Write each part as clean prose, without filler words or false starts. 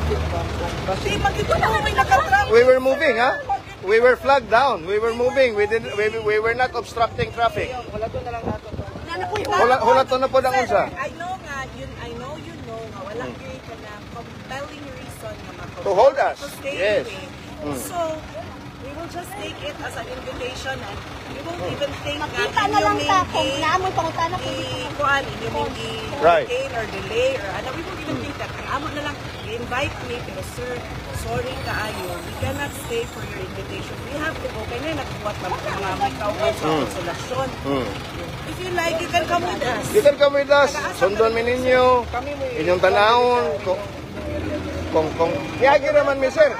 traffic ba? Di, magdito na kami nakatraffic. We were moving, ha? We were flagged down. We were moving. We were not obstructing traffic. Wala to na lang nato. Hula to na po ng unsa. I know you know nga wala kay kana compelling reason nga mako. To hold us. To stay Yes. away. So, we will just take it as an invitation and we won't even think Makita na lang ta kung naamoy pangutana ko. Kuan, you may be Right. detain or delay or ano. We won't even think that. Amo na lang, invite me, pero sir, sorry kaayo. We cannot stay for your invitation. We have to go. Kaya na nagbuhat na mga may kauban sa konsolasyon. If you like, you can come with us. You can come with us. Sundon mi ninyo. Inyong tanawon. Kung niagi naman mi sir.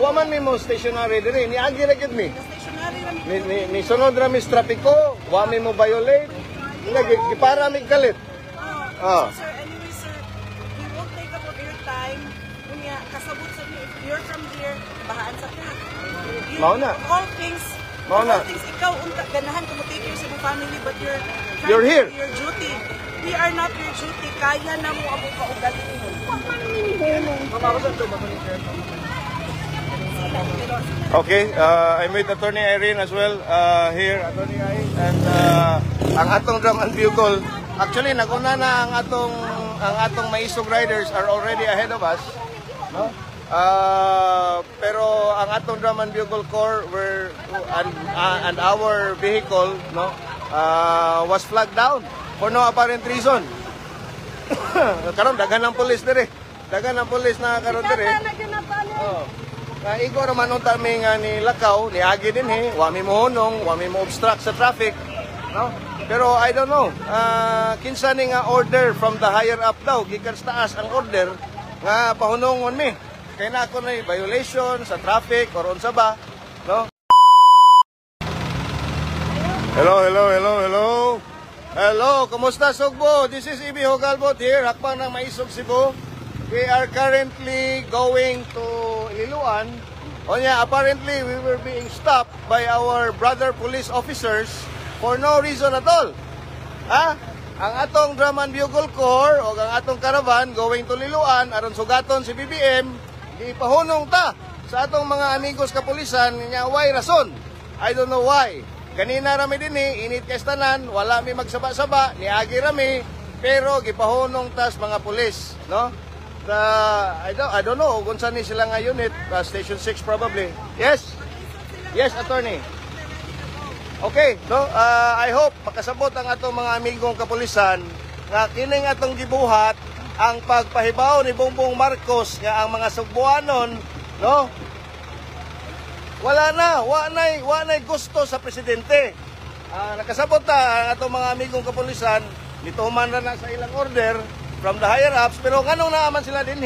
Wa man mi mo stationary diri. Niagi ra gyud mi. Ni sunod ra mi sa trapiko. Wa mi mo violate. Gipara mi kalit. Sir, anyway sir, we won't take up your time. Kunya, kasabot sa if you're from here, bahaan sa ka. Mao na. All things, ikaw unta ganahan ko mo take care sa mong family, but You're here. Your duty. We are not your duty. Kaya na mo ang kaugat mo. Okay, I'm with Attorney Irene as well here, Attorney Irene, and ang atong drum and bugle. Actually, naguna na ang atong Maisog Riders are already ahead of us, no? Pero ang atong drum and bugle corps and our vehicle, no, was flagged down for no apparent reason. Karon daghan ng pulis dire. Dagan ang pulis na karon dire. Oh. Igo ra man unta mi nga ni lakaw, ni agi din wa mi mohonong, wa mi mo obstruct sa traffic, no? Pero I don't know. Kinsa ni nga order from the higher up daw, gikan sa taas ang order nga pahunongon mi. Kay na ako na violation sa traffic or unsa ba, no? Hello, kumusta Sugbo? This is Ibi Hogalbot here, hakbang ng Maisog Cebu. We are currently going to Liloan. Apparently we were being stopped by our brother police officers for no reason at all. Ang atong drum and bugle corps o ang atong caravan going to Liloan aron sugaton si BBM, ipahunong ta sa atong mga amigos kapulisan nya why rason. I don't know why. Kanina rami din init kay tanan, wala mi magsaba-saba, niagi rami, pero gipahunong tas mga pulis, no? I don't know kung saan ni sila nga unit, Station 6 probably. Yes, attorney. Okay, no? I hope makasabot ang atong mga amigong kapulisan nga kining atong gibuhat ang pagpahibaw ni Bongbong Marcos nga ang mga Sugbuanon, no? Wa na gusto sa presidente. Nakasabot ta ang atong mga amigong kapulisan, nituman na sa ilang order from the higher ups, pero nganong naaman sila din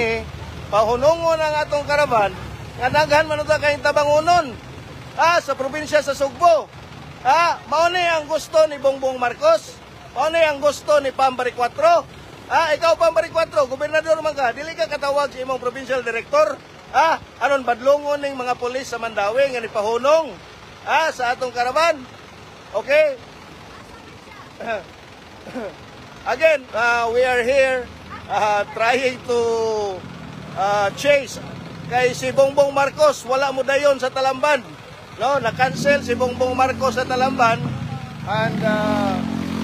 pahunungon ang atong karavan, nga daghan man ito kayong tabangunon, sa probinsya sa Sugbo. Mao ni ang gusto ni Bongbong Marcos, mao ni ang gusto ni Pambari 4. Ikaw Pambari 4, gobernador man ka, dili ka katawag sa imong provincial director, aron badlongon ning mga pulis sa Mandawi nga ni pahunong, sa atong karavan. Okay? Again, we are here trying to chase kay si Bongbong Marcos. Wala mo dayon sa Talamban, no? Na-cancel si Bongbong Marcos sa Talamban, and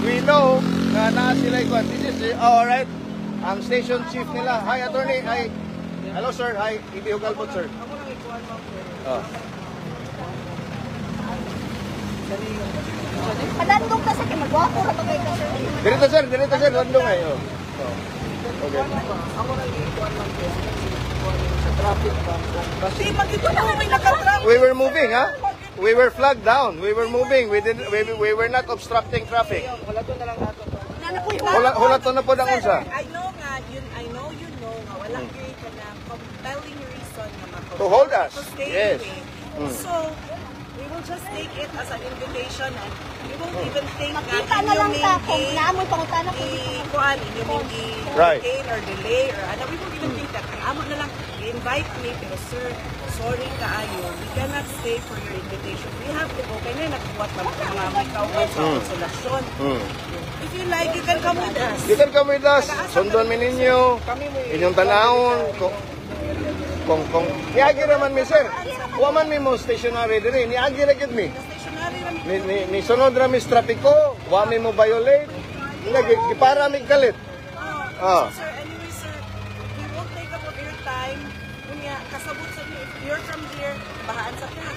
we know na naa sila ikuan. This is alright, ang station chief nila. Hi, attorney. Hi. Hello, sir. Hi, Ibi Hogalbot, sir. Padandong ka sa kinagwapo na to kay ka sir. Dirito sir, landong ay. Okay. Ako na ikuan lang sa traffic ba? Di, magdito na kami nakatraffic. We were moving, We were flagged down. We were moving. We were not obstructing traffic. Wala to na lang nato. Hula to na po ng unsa. I know you know nga wala kay kana compelling reason nga mako. To hold us. To stay Yes. away. So, we will just take it as an invitation and we won't even think Makita na lang ta kung naamoy pangutana ko. Kuan, you may be detain or delay or ano. We won't even think that. Amo na lang, invite me, pero sir, sorry kaayo. We cannot stay for your invitation. We have to go. Kaya na nagbuhat na mga may kauban sa konsolasyon. If you like, you can come with us. You can come with us. Sundon mi ninyo. Inyong tanawon. kung niagi naman mi sir. Wa man mi mo stationary diri, niagi ra gyud mi. Stationary ra mi. Ni sunod ra mi sa trapiko, wa mi mo violate. Gipara mi galit. Ah. So, sir, anyway, sir, we won't take up of your time. Kunya, kasabot sa if you're from here, bahaan sa ka.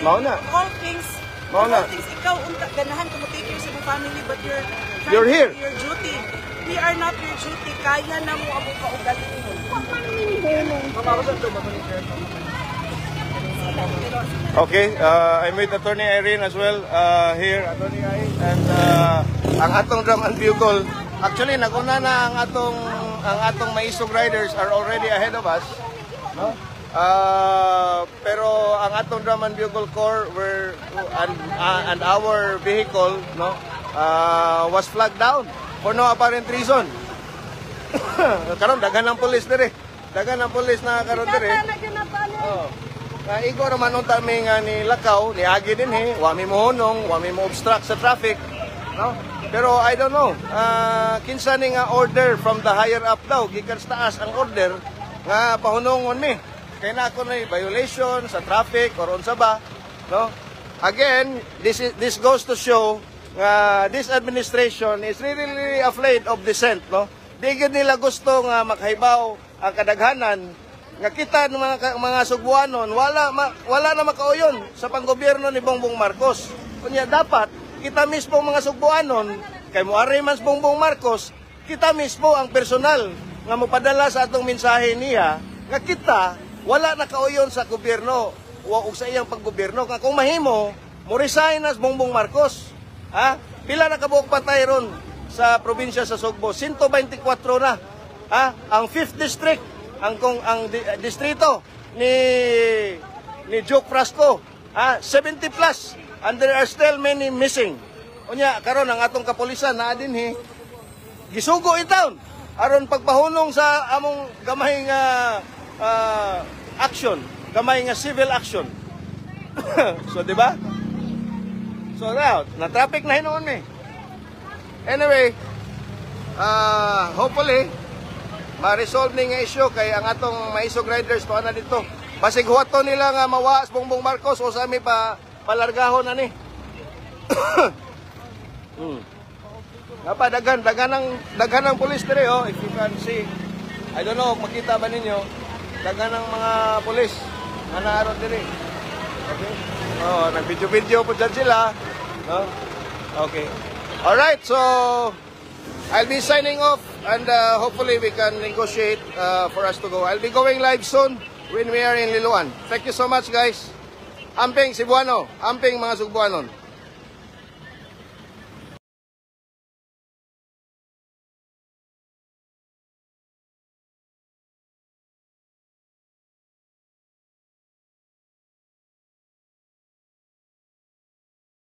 Mao na. All things, Mao na. all things, ikaw, ganahan ka mo take care sa iyong family, but you're trying You're to here. do your duty. We are not your duty. Kaya na mo ang kaugali mo. Okay, I'm with Attorney Irene as well here, Attorney Irene, and ang atong drum and bugle. Actually, naguna na ang atong Maisog Riders are already ahead of us, no? Pero ang atong drum and bugle corps and our vehicle, no, was flagged down for no apparent reason. Karon daghan ng pulis dire. Dagan ng pulis na karon dire. Oh. Igo naman nung tami nga ni Lakaw, ni Agi din wa mi mohonong, wa mi mo obstruct sa traffic, no? Pero I don't know, kinsa ni nga order from the higher up daw, gikan sa taas ang order nga pahunongon mi. Kay na ako na violation sa traffic or unsa ba, no? Again, this goes to show nga this administration is really afraid of dissent, no? Di gid nila gusto nga makahibaw ang kadaghanan nga kita ng mga Sugbuanon wala na makauyon sa panggobyerno ni Bongbong Marcos. Kunya dapat kita mismo mga Sugbuanon kay moari man Bongbong Marcos, kita mismo ang personal nga mopadala sa atong mensahe niya nga kita wala na kauyon sa gobyerno o sa iyang paggobyerno. Nga kung mahimo mo resign as Bongbong Marcos. Ha? Pila na kabuok patay ron sa probinsya sa Sugbo? 124 na. Ha? Ang 5th district, ang distrito ni Joke Frasco, 70 plus, and there are still many missing. Unya karon ang atong kapulisan na dinhi gisugo itaon aron pagpahunong sa among gamay nga action, gamay nga civil action. So di ba? So now, na traffic na hinuon mi. Anyway, hopefully ma-resolve ni nga issue kay ang atong Maisog Riders pa na dito. Basig huwato nila nga mawaas Bongbong Marcos o sa mi pa palargahon na ni. Dagan ng pulis dire oh, if you can see. I don't know, makita ba ninyo? Dagan ng mga pulis na naroon dire. Okay? Oh, nag-video-video po dyan sila. No? Okay. Alright, so I'll be signing off and hopefully we can negotiate for us to go. I'll be going live soon when we are in Liloan. Thank you so much guys. Amping Cebuano, amping mga Sugbuanon.